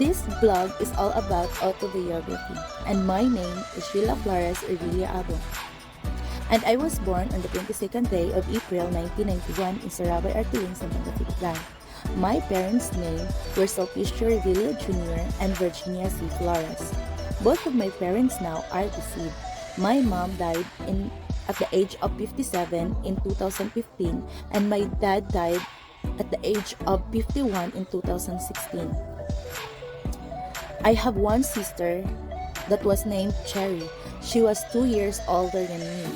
This blog is all about autobiography, and my name is Sheila Flores Ervilia Abong. And I was born on the 22nd day of April 1991 in Sarabay, Artiling, Zamboanga City. My parents' names were Sulpicio Revilla Jr. and Virginia C. Flores. Both of my parents now are deceased. My mom died at the age of 57 in 2015, and my dad died at the age of 51 in 2016. I have one sister that was named Cherry. She was 2 years older than me.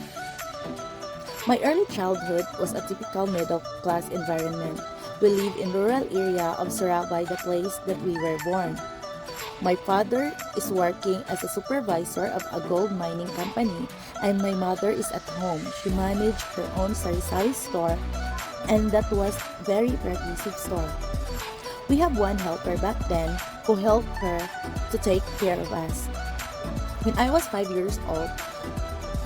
My early childhood was a typical middle-class environment. We lived in rural area of Sarabay, the place that we were born. My father is working as a supervisor of a gold mining company, and my mother is at home. She managed her own sari-sari store, and that was very progressive store. We have one helper back then who helped her to take care of us. When I was 5 years old,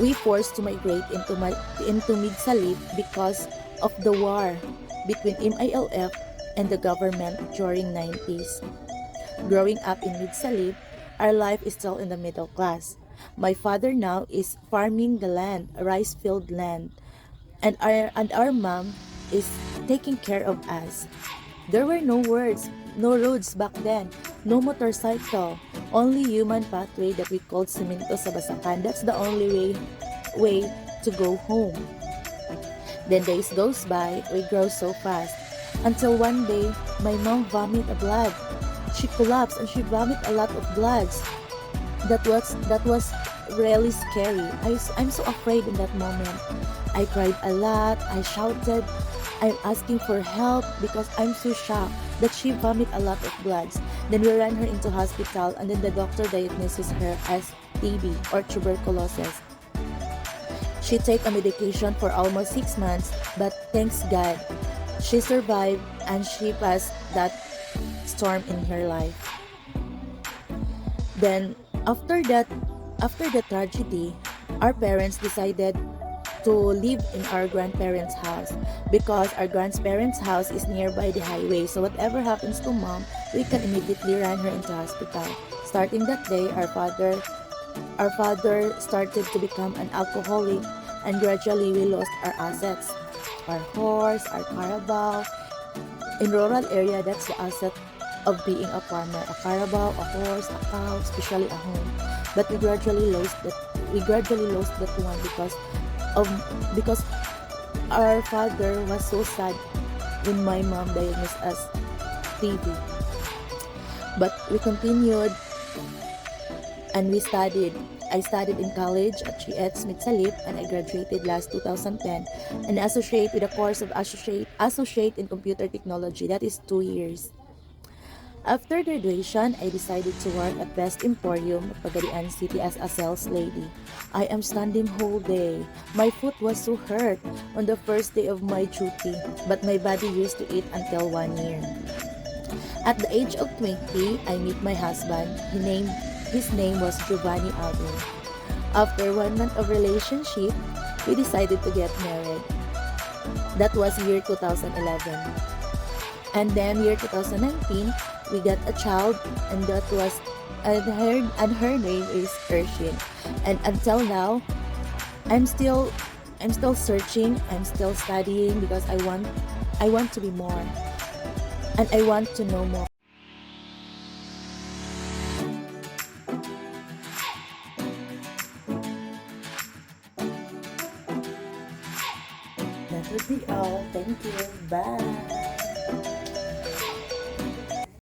we forced to migrate into Midsalip because of the war between MILF and the government during 90s. Growing up in Midsalip, our life is still in the middle class. My father now is farming the land, a rice field land, and our mom is taking care of us. There were no roads back then, no motorcycle, only human pathway that we called cemento sa basakan. That's the only way to go home. Then days goes by, we grow so fast, until one day, my mom vomit a blood. She collapsed and she vomit a lot of bloods. That was really scary. I'm so afraid in that moment. I cried a lot, I shouted, I'm asking for help because I'm so shocked that she vomit a lot of bloods. Then we ran her into hospital, and then the doctor diagnoses her as TB or tuberculosis. She take a medication for almost 6 months, but thanks God, she survived and she passed that storm in her life. Then after the tragedy, our parents decided to live in our grandparents' house because our grandparents' house is nearby the highway. So whatever happens to mom, we can immediately run her into hospital. Starting that day, our father started to become an alcoholic, and gradually we lost our assets, our horse, our carabao. In rural area, that's the asset of being a farmer: a carabao, a horse, a cow, especially a home. But we gradually lost that one because our father was so sad when my mom diagnosed us TB. But we continued and we studied. I studied in college at GS Midsalip, and I graduated last 2010 and associate with a course of associate in computer technology. That is 2 years. After graduation, I decided to work at Best Emporium, Pagadian City as a sales lady. I am standing whole day. My foot was so hurt on the first day of my duty, but my body used to eat until 1 year. At the age of 20, I meet my husband. His name was Giovanni Abong. After 1 month of relationship, we decided to get married. That was year 2011. And then year 2019, we got a child, and her name is Urshin. And until now, I'm still searching, I'm still studying because I want to be more, and I want to know more. That would be all. Thank you. Bye.